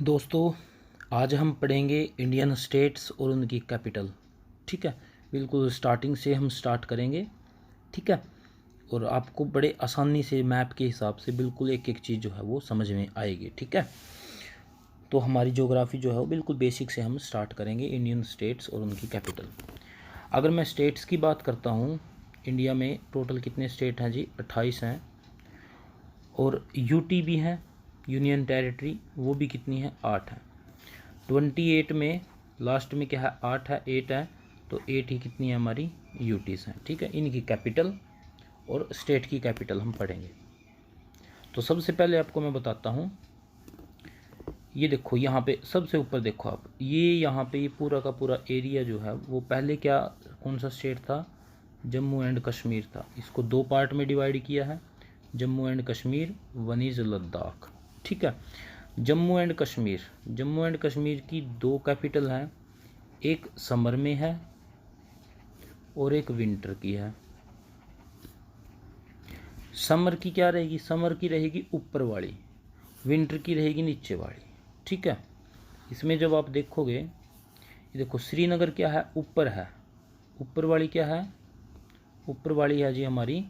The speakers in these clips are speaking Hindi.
दोस्तों, आज हम पढ़ेंगे इंडियन स्टेट्स और उनकी कैपिटल। ठीक है, बिल्कुल स्टार्टिंग से हम स्टार्ट करेंगे। ठीक है, और आपको बड़े आसानी से मैप के हिसाब से बिल्कुल एक एक चीज़ जो है वो समझ में आएगी। ठीक है, तो हमारी ज्योग्राफी जो है वो बिल्कुल बेसिक से हम स्टार्ट करेंगे, इंडियन स्टेट्स और उनकी कैपिटल। अगर मैं स्टेट्स की बात करता हूँ, इंडिया में टोटल कितने स्टेट हैं जी? 28 हैं। और यूटी भी हैं, यूनियन टेरिटरी, वो भी कितनी है? 8 है। 28 में लास्ट में क्या है? 8 है, 8 है, तो 8 ही कितनी है हमारी? यूटीज़ हैं। ठीक है, इनकी कैपिटल और स्टेट की कैपिटल हम पढ़ेंगे। तो सबसे पहले आपको मैं बताता हूँ, ये देखो यहाँ पे सबसे ऊपर देखो आप, ये यहाँ पे ये पूरा का पूरा एरिया जो है वो पहले क्या, कौन सा स्टेट था? जम्मू एंड कश्मीर था। इसको दो पार्ट में डिवाइड किया है, Jammu and Kashmir, one is Ladakh. ठीक है, जम्मू एंड कश्मीर की दो कैपिटल हैं, एक समर में है और एक विंटर की है। समर की क्या रहेगी? समर की रहेगी ऊपर वाली, विंटर की रहेगी नीचे वाली। ठीक है, इसमें जब आप देखोगे, ये देखो श्रीनगर क्या है? ऊपर है। ऊपर वाली क्या है? ऊपर वाली है जी हमारी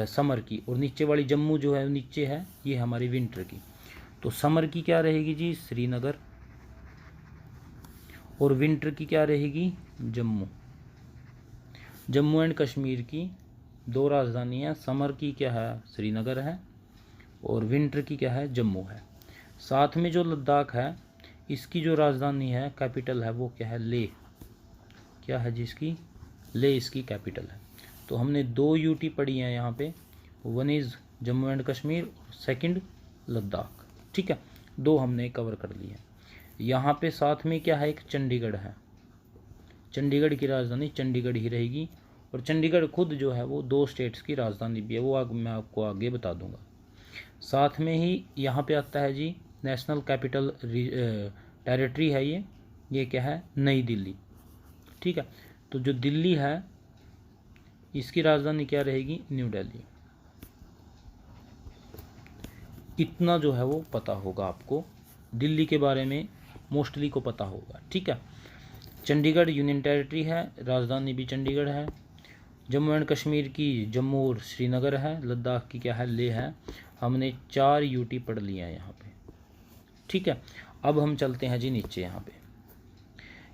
समर की, और नीचे वाली जम्मू जो है नीचे है, ये हमारी विंटर की। तो समर की क्या रहेगी जी? श्रीनगर। और विंटर की क्या रहेगी? जम्मू। जम्मू एंड कश्मीर की दो राजधानियाँ, समर की क्या है? श्रीनगर है, और विंटर की क्या है? जम्मू है। साथ में जो लद्दाख है, इसकी जो राजधानी है, कैपिटल है, वो क्या है? लेह। क्या है जिसकी? लेह इसकी कैपिटल है। तो हमने दो यूटी पढ़ी हैं यहाँ पे, one is Jammu and Kashmir, second Ladakh. ठीक है, दो हमने कवर कर लिए। यहाँ पे साथ में क्या है? एक चंडीगढ़ है। चंडीगढ़ की राजधानी चंडीगढ़ ही रहेगी, और चंडीगढ़ खुद जो है वो दो स्टेट्स की राजधानी भी है, वो मैं आपको आगे बता दूंगा। साथ में ही यहाँ पे आता है जी नेशनल कैपिटल टेरिटरी है ये क्या है? नई दिल्ली। ठीक है, तो जो दिल्ली है इसकी राजधानी क्या रहेगी? न्यू दिल्ली। इतना जो है वो पता होगा आपको, दिल्ली के बारे में मोस्टली को पता होगा। ठीक है, चंडीगढ़ यूनियन टेरिटरी है, राजधानी भी चंडीगढ़ है। जम्मू एंड कश्मीर की जम्मू और श्रीनगर है, लद्दाख की क्या है? लेह है। हमने 4 यूटी पढ़ लिया है यहाँ पे। ठीक है, अब हम चलते हैं जी नीचे।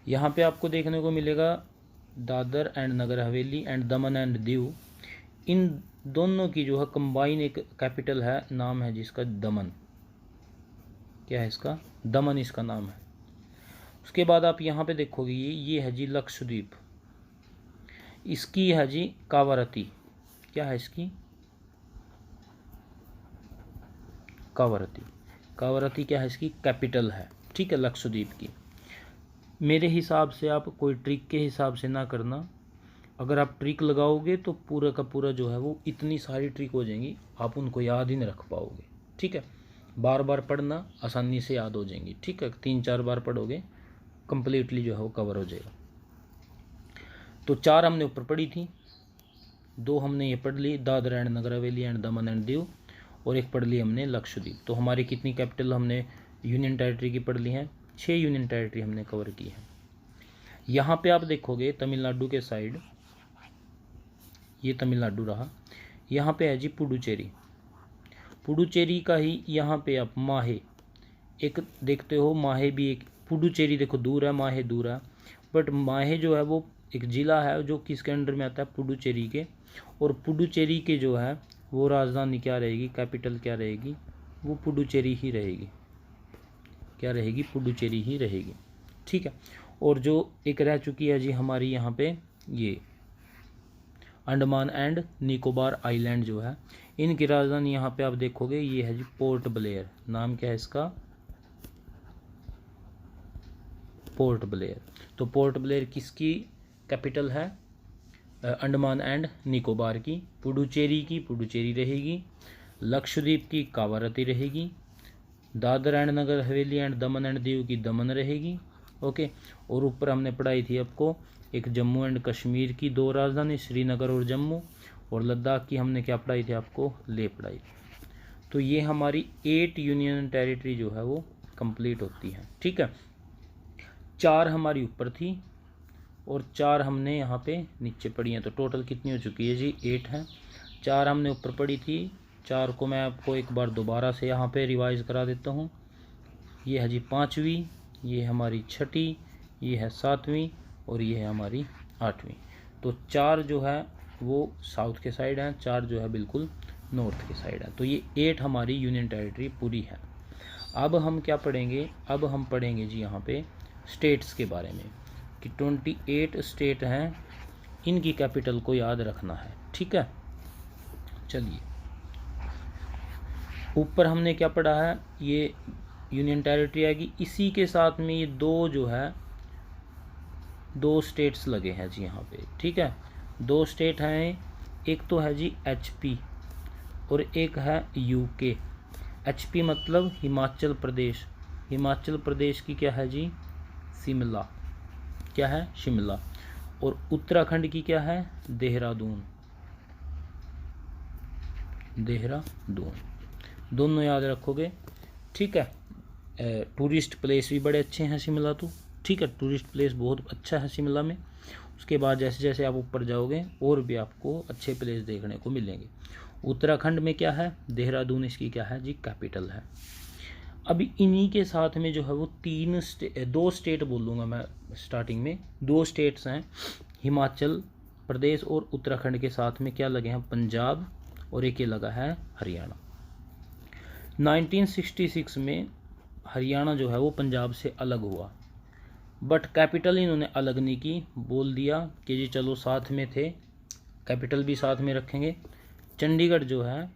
यहाँ पे आपको देखने को मिलेगा Dadar and Nagar Haveli and Daman and Diu, इन दोनों की जो है कंबाइन एक कैपिटल है, नाम है जिसका दमन। क्या है इसका? दमन इसका नाम है। उसके बाद आप यहाँ पे देखोगे, ये है जी लक्षद्वीप, इसकी है जी कावारती। क्या है इसकी? कावारती। कावारती क्या है? इसकी कैपिटल है। ठीक है, लक्षद्वीप की। मेरे हिसाब से आप कोई ट्रिक के हिसाब से ना करना, अगर आप ट्रिक लगाओगे तो पूरा का पूरा जो है वो इतनी सारी ट्रिक हो जाएंगी, आप उनको याद ही नहीं रख पाओगे। ठीक है, बार बार पढ़ना, आसानी से याद हो जाएंगी। ठीक है, 3-4 बार पढ़ोगे, कंप्लीटली जो है वो कवर हो जाएगा। तो 4 हमने ऊपर पढ़ी थी, 2 हमने ये पढ़ ली, Dadra and Nagar Haveli and Daman and Diu, और एक पढ़ ली हमने लक्षद्वीप। तो हमारी कितनी कैपिटल हमने यूनियन टेरिटरी की पढ़ ली हैं? 6 यूनियन टेरिटरी हमने कवर की है। यहाँ पे आप देखोगे तमिलनाडु के साइड, ये तमिलनाडु रहा, यहाँ पे है जी पुडुचेरी। पुडुचेरी का ही यहाँ पे आप माहे एक देखते हो, माहे भी एक, पुडुचेरी देखो दूर है, माहे दूर है, बट माहे जो है वो एक ज़िला है जो किसके अंडर में आता है? पुडुचेरी के। और पुडुचेरी के जो है वो राजधानी क्या रहेगी? कैपिटल क्या रहेगी? वो पुडुचेरी ही रहेगी। क्या रहेगी? पुडुचेरी ही रहेगी। ठीक है, और जो एक रह चुकी है जी हमारी यहाँ पे, ये अंडमान एंड निकोबार आइलैंड जो है, इनकी राजधानी यहाँ पे आप देखोगे, ये है जी पोर्ट ब्लेयर। नाम क्या है इसका? Port Blair. तो पोर्ट ब्लेयर किसकी कैपिटल है? अंडमान एंड निकोबार की। पुडुचेरी की पुडुचेरी रहेगी, लक्षद्वीप की कावारती रहेगी, Dadar and Nagar Haveli and Daman and Diu की दमन रहेगी। ओके, और ऊपर हमने पढ़ाई थी आपको एक जम्मू एंड कश्मीर की दो राजधानी, श्रीनगर और जम्मू, और लद्दाख की हमने क्या पढ़ाई थी आपको? लेह पढ़ाई। तो ये हमारी 8 यूनियन टेरिटरी जो है वो कंप्लीट होती हैं। ठीक है, 4 हमारी ऊपर थी और 4 हमने यहाँ पे नीचे पढ़ी हैं, तो टोटल कितनी हो चुकी है जी 8 है। 4 हमने ऊपर पढ़ी थी, 4 को मैं आपको एक बार दोबारा से यहाँ पे रिवाइज करा देता हूँ। ये है जी 5वीं, ये हमारी 6ठी, ये है 7वीं और ये है हमारी 8वीं। तो 4 जो है वो साउथ के साइड हैं, 4 जो है बिल्कुल नॉर्थ के साइड है। तो ये 8 हमारी यूनियन टेरिटरी पूरी है। अब हम क्या पढ़ेंगे, अब हम पढ़ेंगे जी यहाँ पे स्टेट्स के बारे में कि 28 स्टेट हैं, इनकी कैपिटल को याद रखना है। ठीक है, चलिए ऊपर हमने क्या पढ़ा है, ये यूनियन टेरिटरी आएगी, इसी के साथ में ये 2 जो है 2 स्टेट्स लगे हैं जी यहाँ पे। ठीक है, 2 स्टेट हैं, एक तो है जी HP और एक है UK। HP मतलब हिमाचल प्रदेश, हिमाचल प्रदेश की क्या है जी शिमला, क्या है शिमला। और उत्तराखंड की क्या है देहरादून, देहरादून, दोनों याद रखोगे। ठीक है, टूरिस्ट प्लेस भी बड़े अच्छे हैं शिमला तो। ठीक है, टूरिस्ट प्लेस बहुत अच्छा है शिमला में। उसके बाद जैसे जैसे आप ऊपर जाओगे और भी आपको अच्छे प्लेस देखने को मिलेंगे। उत्तराखंड में क्या है देहरादून, इसकी क्या है जी कैपिटल है। अभी इन्हीं के साथ में जो है वो 2 स्टेट बोलूँगा मैं स्टार्टिंग में, 2 स्टेट्स हैं हिमाचल प्रदेश और उत्तराखंड के साथ में क्या लगे हैं पंजाब, और एक ये लगा है हरियाणा। 1966 में हरियाणा जो है वो पंजाब से अलग हुआ, बट कैपिटल इन्होंने अलग नहीं की, बोल दिया कि जी चलो साथ में थे, कैपिटल भी साथ में रखेंगे। चंडीगढ़ जो है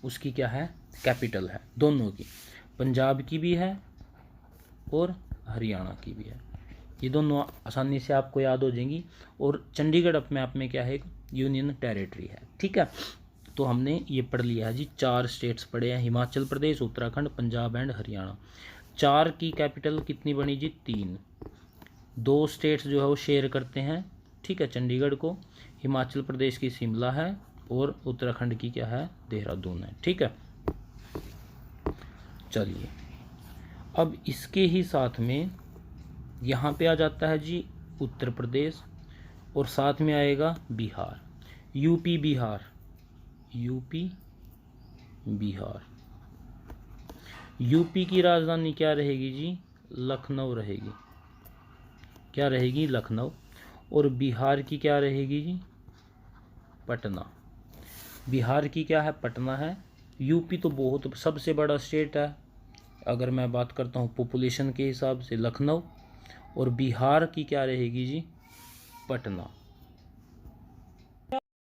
उसकी क्या है कैपिटल है, दोनों की, पंजाब की भी है और हरियाणा की भी है। ये दोनों आसानी से आपको याद हो जाएंगी। और चंडीगढ़ अपने आप में क्या है एक यूनियन टेरिटरी है। ठीक है, तो हमने ये पढ़ लिया है जी, 4 स्टेट्स पढ़े हैं, हिमाचल प्रदेश, उत्तराखंड, पंजाब एंड हरियाणा। 4 की कैपिटल कितनी बनी जी 3। 2 स्टेट्स जो है वो शेयर करते हैं। ठीक है, चंडीगढ़ को, हिमाचल प्रदेश की शिमला है और उत्तराखंड की क्या है देहरादून है। ठीक है, चलिए अब इसके ही साथ में यहाँ पे आ जाता है जी उत्तर प्रदेश और साथ में आएगा Bihar, UP Bihar, UP Bihar. UP की राजधानी क्या रहेगी जी लखनऊ रहेगी, क्या रहेगी लखनऊ। और बिहार की क्या रहेगी जी पटना, बिहार की क्या है पटना है। यूपी तो बहुत सबसे बड़ा स्टेट है, अगर मैं बात करता हूँ पॉपुलेशन के हिसाब से लखनऊ, और बिहार की क्या रहेगी जी पटना।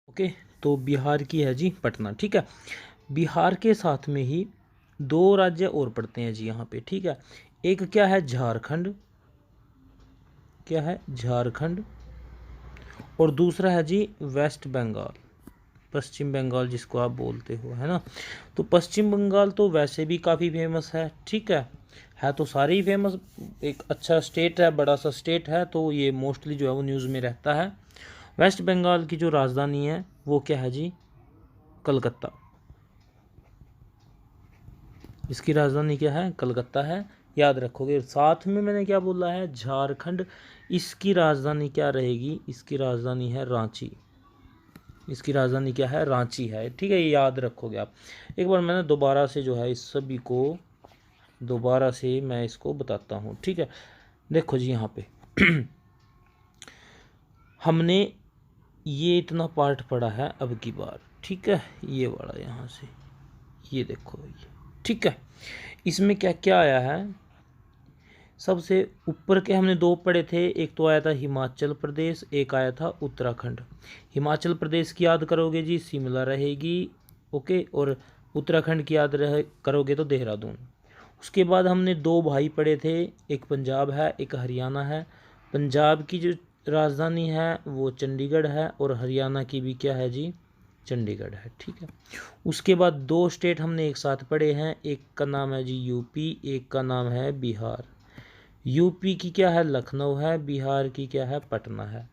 ओके, तो बिहार की है जी पटना। ठीक है, बिहार के साथ में ही 2 राज्य और पड़ते हैं जी यहाँ पे। ठीक है, एक क्या है झारखंड, क्या है झारखंड, और दूसरा है जी वेस्ट बंगाल, पश्चिम बंगाल जिसको आप बोलते हो, है ना। तो पश्चिम बंगाल तो वैसे भी काफ़ी फेमस है। ठीक है तो सारे ही फेमस, एक अच्छा स्टेट है, बड़ा सा स्टेट है, तो ये मोस्टली जो है वो न्यूज़ में रहता है। वेस्ट बंगाल की जो राजधानी है वो क्या है जी कलकत्ता, इसकी राजधानी क्या है कलकत्ता है, याद रखोगे। साथ में मैंने क्या बोला है झारखंड, इसकी राजधानी क्या रहेगी, इसकी राजधानी है रांची, इसकी राजधानी क्या है रांची है। ठीक है, ये याद रखोगे आप। एक बार मैंने दोबारा से जो है इस सभी को दोबारा से मैं इसको बताता हूँ। ठीक है, देखो जी यहाँ पे हमने ये इतना पार्ट पढ़ा है अब की बार। ठीक है, ये वाला यहाँ से ये देखो ये। ठीक है, इसमें क्या क्या आया है, सबसे ऊपर के हमने 2 पढ़े थे, एक तो आया था हिमाचल प्रदेश, एक आया था उत्तराखंड। हिमाचल प्रदेश की याद करोगे जी शिमला रहेगी, ओके, और उत्तराखंड की याद करोगे तो देहरादून। उसके बाद हमने 2 भाई पढ़े थे, एक पंजाब है एक हरियाणा है। पंजाब की जो राजधानी है वो चंडीगढ़ है और हरियाणा की भी क्या है जी चंडीगढ़ है। ठीक है, उसके बाद 2 स्टेट हमने एक साथ पढ़े हैं, एक का नाम है जी यूपी, एक का नाम है बिहार। यूपी की क्या है लखनऊ है, बिहार की क्या है पटना है।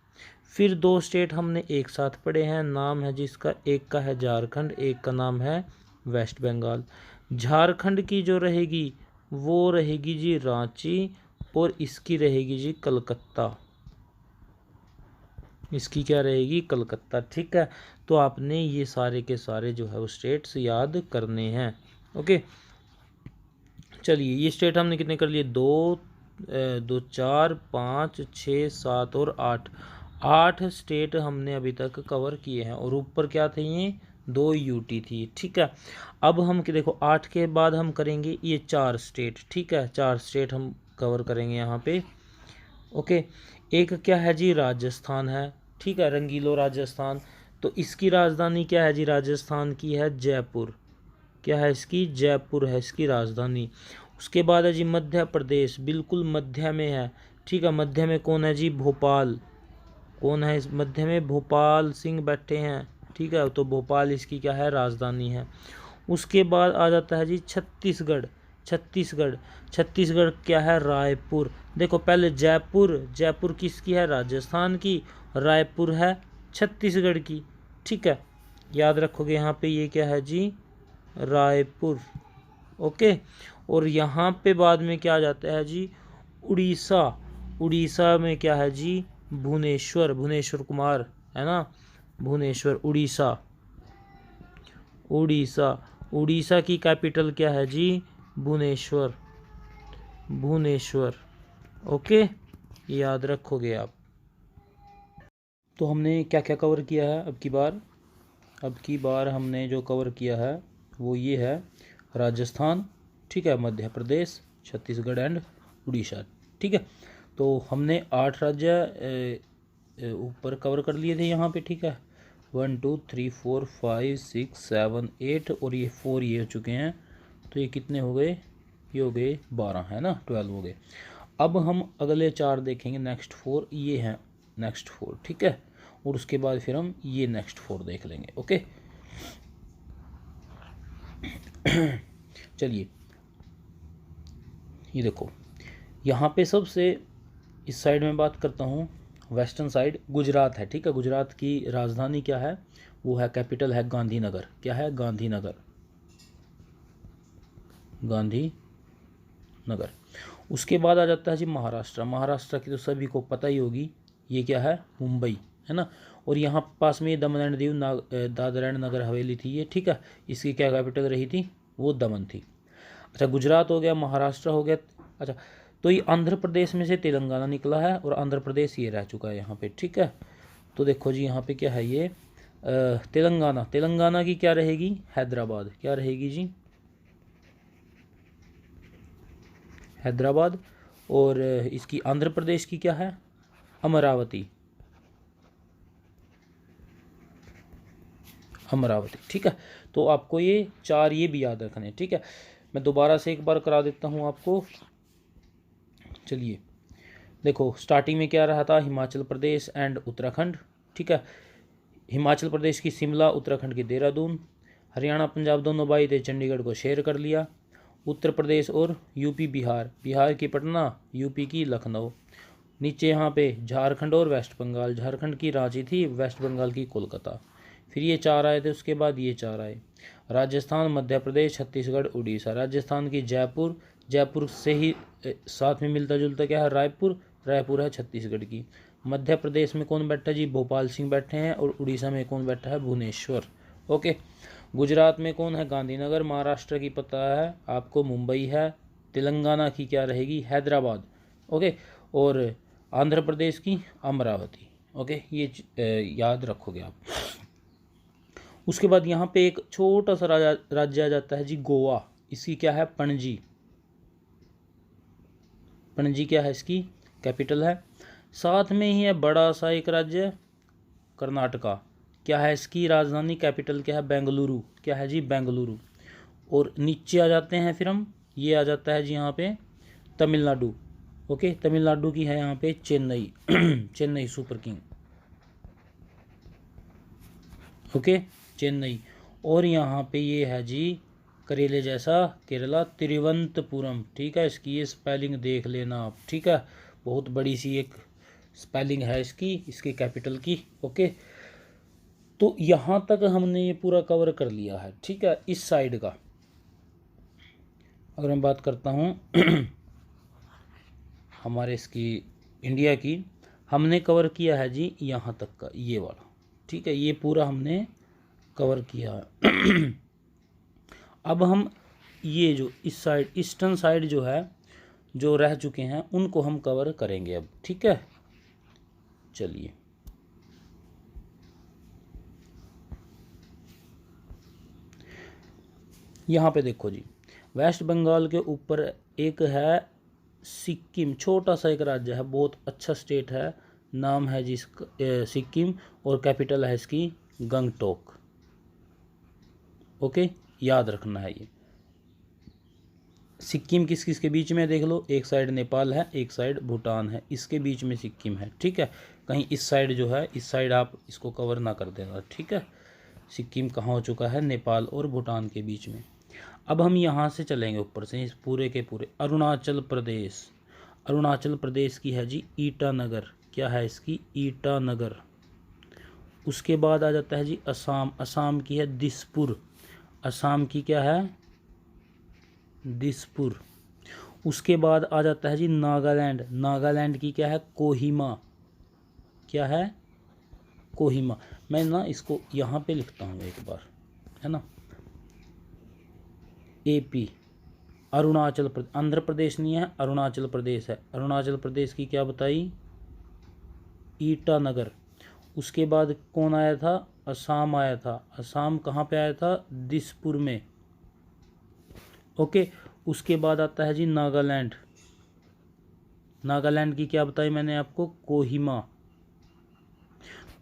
फिर 2 स्टेट हमने एक साथ पढ़े हैं, नाम है जिसका, एक का है झारखंड, एक का नाम है वेस्ट बंगाल। झारखंड की जो रहेगी वो रहेगी जी रांची, और इसकी रहेगी जी कलकत्ता। इसकी क्या रहेगी? कलकत्ता। ठीक है, तो आपने ये सारे के सारे जो है वो स्टेट्स याद करने हैं। ओके, चलिए ये स्टेट हमने कितने कर लिए? दो, 4, 5, 6, 7 और 8। 8 स्टेट हमने अभी तक कवर किए हैं, और ऊपर क्या थे? ये 2 यूटी थी। ठीक है, अब हम कि देखो 8 के बाद हम करेंगे ये 4 स्टेट। ठीक है, 4 स्टेट हम कवर करेंगे यहाँ पे। ओके, एक क्या है जी? राजस्थान है। ठीक है, रंगीलो राजस्थान। तो इसकी राजधानी क्या है जी? राजस्थान की है जयपुर। क्या है इसकी? जयपुर है इसकी राजधानी। उसके बाद है जी मध्य प्रदेश, बिल्कुल मध्य में है। ठीक है, मध्य में कौन है जी? भोपाल। कौन है इस मध्य में? भोपाल सिंह बैठे हैं। ठीक है, तो भोपाल इसकी क्या है? राजधानी है। उसके बाद आ जाता है जी छत्तीसगढ़। छत्तीसगढ़, छत्तीसगढ़ क्या है? रायपुर। देखो पहले जयपुर, जयपुर किसकी है? राजस्थान की। रायपुर है छत्तीसगढ़ की। ठीक है, याद रखोगे यहाँ पे ये क्या है जी? रायपुर। ओके, और यहाँ पे बाद में क्या आ जाता है जी? उड़ीसा। उड़ीसा में क्या है जी? भुवनेश्वर। भुवनेश्वर कुमार है ना, भुवनेश्वर। उड़ीसा, उड़ीसा। उड़ीसा की कैपिटल क्या है जी? भुवनेश्वर। भुवनेश्वर। ओके, याद रखोगे आप। तो हमने क्या क्या कवर किया है अब की बार? अब की बार हमने जो कवर किया है वो ये है, राजस्थान, ठीक है, मध्य प्रदेश, छत्तीसगढ़ एंड उड़ीसा। ठीक है, तो हमने 8 राज्य ऊपर कवर कर लिए थे यहाँ पे। ठीक है, 1 2 3 4 5 6 7 8 और ये 4 ये हो चुके हैं। तो ये कितने हो गए? ये हो गए 12, है ना, 12 हो गए। अब हम अगले 4 देखेंगे, नेक्स्ट 4 ये हैं, नेक्स्ट 4। ठीक है, और उसके बाद फिर हम ये नेक्स्ट 4 देख लेंगे। ओके, चलिए ये देखो, यहाँ पे सबसे इस साइड में बात करता हूँ, वेस्टर्न साइड गुजरात है। ठीक है, गुजरात की राजधानी क्या है? वो है, कैपिटल है गांधीनगर। क्या है? गांधीनगर। गांधीनगर। उसके बाद आ जाता है जी महाराष्ट्र। महाराष्ट्र की तो सभी को पता ही होगी, ये क्या है? मुंबई, है ना। और यहाँ पास में दमन एंड दीव, दादरा एंड नगर हवेली थी ये। ठीक है, इसकी क्या कैपिटल रही थी? वो दमन थी। अच्छा, गुजरात हो गया, महाराष्ट्र हो गया। अच्छा, तो ये आंध्र प्रदेश में से तेलंगाना निकला है, और आंध्र प्रदेश ये रह चुका है यहाँ पे। ठीक है, तो देखो जी यहाँ पे क्या है? ये तेलंगाना। तेलंगाना की क्या रहेगी? हैदराबाद। क्या रहेगी जी? हैदराबाद। और इसकी आंध्र प्रदेश की क्या है? अमरावती। अमरावती। ठीक है, तो आपको ये 4 ये भी याद रखने। ठीक है, मैं दोबारा से एक बार करा देता हूँ आपको। चलिए देखो, स्टार्टिंग में क्या रहा था? हिमाचल प्रदेश एंड उत्तराखंड। ठीक है, हिमाचल प्रदेश की शिमला, उत्तराखंड की देहरादून। हरियाणा पंजाब दोनों भाई थे, चंडीगढ़ को शेयर कर लिया। उत्तर प्रदेश और यूपी बिहार, बिहार की पटना, यूपी की लखनऊ। नीचे यहाँ पे झारखंड और वेस्ट बंगाल, झारखंड की रांची थी, वेस्ट बंगाल की कोलकाता। फिर ये 4 आए थे, उसके बाद ये 4 आए। राजस्थान, मध्य प्रदेश, छत्तीसगढ़, उड़ीसा। राजस्थान की जयपुर, जयपुर से ही साथ में मिलता जुलता क्या है? रायपुर। रायपुर है छत्तीसगढ़ की। मध्य प्रदेश में कौन बैठा जी? भोपाल सिंह बैठे हैं। और उड़ीसा में कौन बैठा है? भुवनेश्वर। ओके, गुजरात में कौन है? गांधीनगर। महाराष्ट्र की पता है आपको, मुंबई है। तेलंगाना की क्या रहेगी? हैदराबाद। ओके, और आंध्र प्रदेश की अमरावती। ओके, ये याद रखोगे आप। उसके बाद यहाँ पे एक छोटा सा राज्य आ जाता है जी, गोवा। इसकी क्या है? पणजी। पणजी क्या है इसकी? कैपिटल है। साथ में ही है बड़ा सा एक राज्य, कर्नाटका। क्या है इसकी राजधानी? कैपिटल क्या है? बेंगलुरु। क्या है जी? बेंगलुरु। और नीचे आ जाते हैं फिर हम, ये आ जाता है जी यहाँ पे तमिलनाडु। ओके, तमिलनाडु की है यहाँ पे Chennai. Chennai super king. Okay, Chennai. और यहाँ पे ये है जी करेले जैसा केरला, तिरुवनंतपुरम। ठीक है, इसकी ये स्पेलिंग देख लेना आप। ठीक है, बहुत बड़ी सी एक स्पेलिंग है इसकी, इसकी कैपिटल की। ओके, तो यहाँ तक हमने ये पूरा कवर कर लिया है। ठीक है, इस साइड का। अगर मैं बात करता हूँ हमारे इसकी इंडिया की, हमने कवर किया है जी यहाँ तक का ये वाला, ठीक है, ये पूरा हमने कवर किया है। अब हम ये जो इस साइड ईस्टर्न साइड जो है, जो रह चुके हैं उनको हम कवर करेंगे अब, ठीक है। चलिए यहाँ पे देखो जी, वेस्ट बंगाल के ऊपर एक है सिक्किम, छोटा सा एक राज्य है, बहुत अच्छा स्टेट है, नाम है जी सिक्किम, और कैपिटल है इसकी गंगटोक। ओके, याद रखना है ये। सिक्किम किस किस के बीच में देख लो, एक साइड नेपाल है, एक साइड भूटान है, इसके बीच में सिक्किम है, ठीक है। कहीं इस साइड जो है, इस साइड आप इसको कवर ना कर देना, ठीक है। सिक्किम कहाँ हो चुका है, नेपाल और भूटान के बीच में। अब हम यहाँ से चलेंगे ऊपर से, इस पूरे के पूरे अरुणाचल प्रदेश। अरुणाचल प्रदेश की है जी ईटानगर, क्या है इसकी, ईटानगर। उसके बाद आ जाता है जी असम, असम की है दिसपुर, असम की क्या है, दिसपुर। उसके बाद आ जाता है जी नागालैंड, नागालैंड की क्या है, कोहिमा, क्या है, कोहिमा। मैं ना इसको यहाँ पे लिखता हूँ एक बार, है ना। एपी, अरुणाचल प्रदेश, आंध्र प्रदेश नहीं है, अरुणाचल प्रदेश है। अरुणाचल प्रदेश की क्या बताई, ईटानगर। उसके बाद कौन आया था, असम आया था। असम कहाँ पे आया था, दिसपुर में। ओके, उसके बाद आता है जी नागालैंड, नागालैंड की क्या बताई मैंने आपको, कोहिमा।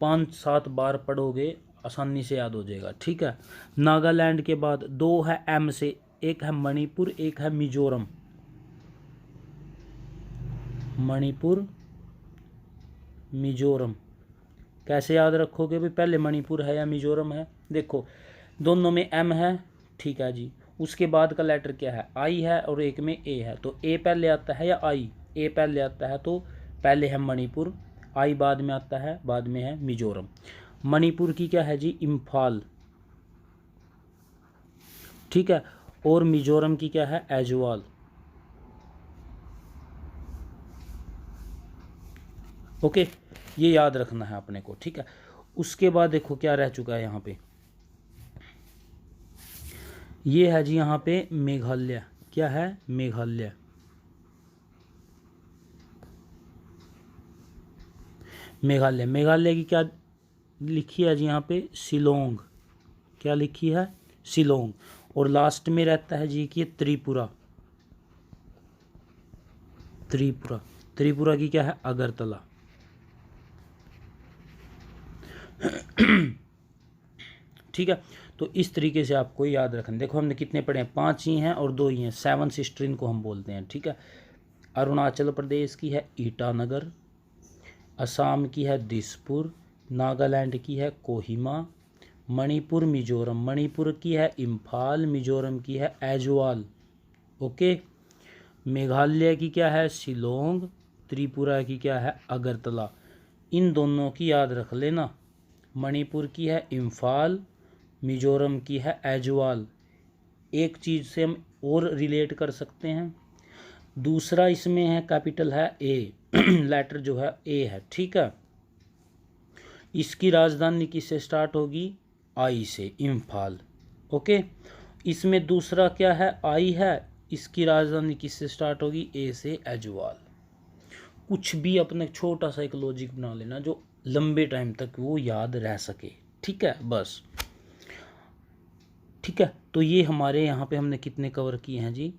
5-7 बार पढ़ोगे आसानी से याद हो जाएगा, ठीक है। नागालैंड के बाद दो है एम से, एक है मणिपुर, एक है मिजोरम। मणिपुर, मिजोरम कैसे याद रखोगे भाई, पहले मणिपुर है या मिजोरम है, देखो दोनों में एम है, ठीक है जी। उसके बाद का लेटर क्या है, आई है, और एक में ए है, तो ए पहले आता है या आई, ए पहले आता है, तो पहले है मणिपुर, आई बाद में आता है, बाद में है मिजोरम। मणिपुर की क्या है जी, इम्फाल, ठीक है, और मिजोरम की क्या है, ऐजवाल। ओके, ये याद रखना है अपने को, ठीक है। उसके बाद देखो क्या रह चुका है यहाँ पे, ये है जी यहाँ पे मेघालय, क्या है, मेघालय। मेघालय, मेघालय की क्या लिखी है जी यहाँ पे, शिलोंग, क्या लिखी है, शिलोंग। और लास्ट में रहता है जी कि त्रिपुरा, त्रिपुरा, त्रिपुरा की क्या है, अगरतला। ठीक है, तो इस तरीके से आपको याद रखना। देखो हमने कितने पढ़े हैं, 5 ही हैं और 2 ही हैं, 7 सिस्टर इनको हम बोलते हैं, ठीक है। अरुणाचल प्रदेश की है ईटानगर, असम की है दिसपुर, नागालैंड की है कोहिमा, मणिपुर मिजोरम, मणिपुर की है इम्फाल, मिजोरम की है ऐजवाल। ओके, मेघालय की क्या है, शिलोंग, त्रिपुरा की क्या है, अगरतला। इन दोनों की याद रख लेना, मणिपुर की है इम्फाल, मिजोरम की है ऐजवाल। एक चीज़ से हम और रिलेट कर सकते हैं, दूसरा इसमें है कैपिटल है ए, लेटर जो है ए है, ठीक है। इसकी राजधानी किससे स्टार्ट होगी, आई से, इम्फाल। ओके, इसमें दूसरा क्या है, आई है, इसकी राजधानी किससे स्टार्ट होगी, ए से, ऐजवाल। कुछ भी अपने छोटा सा एक लॉजिक बना लेना जो लंबे टाइम तक वो याद रह सके, ठीक है, बस। ठीक है, तो ये हमारे यहाँ पे हमने कितने कवर किए हैं जी,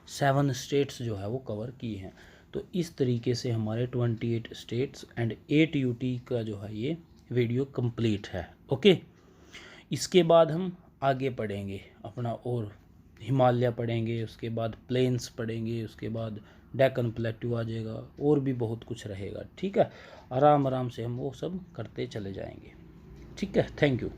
7 स्टेट्स जो है वो कवर किए हैं। तो इस तरीके से हमारे 28 स्टेट्स एंड 8 यूटी का जो है ये वीडियो कंप्लीट है। ओके, इसके बाद हम आगे पढ़ेंगे अपना, और हिमालय पढ़ेंगे, उसके बाद प्लेन्स पढ़ेंगे, उसके बाद डेक्कन प्लेट्यू आ जाएगा, और भी बहुत कुछ रहेगा, ठीक है। आराम आराम से हम वो सब करते चले जाएंगे, ठीक है। Thank you.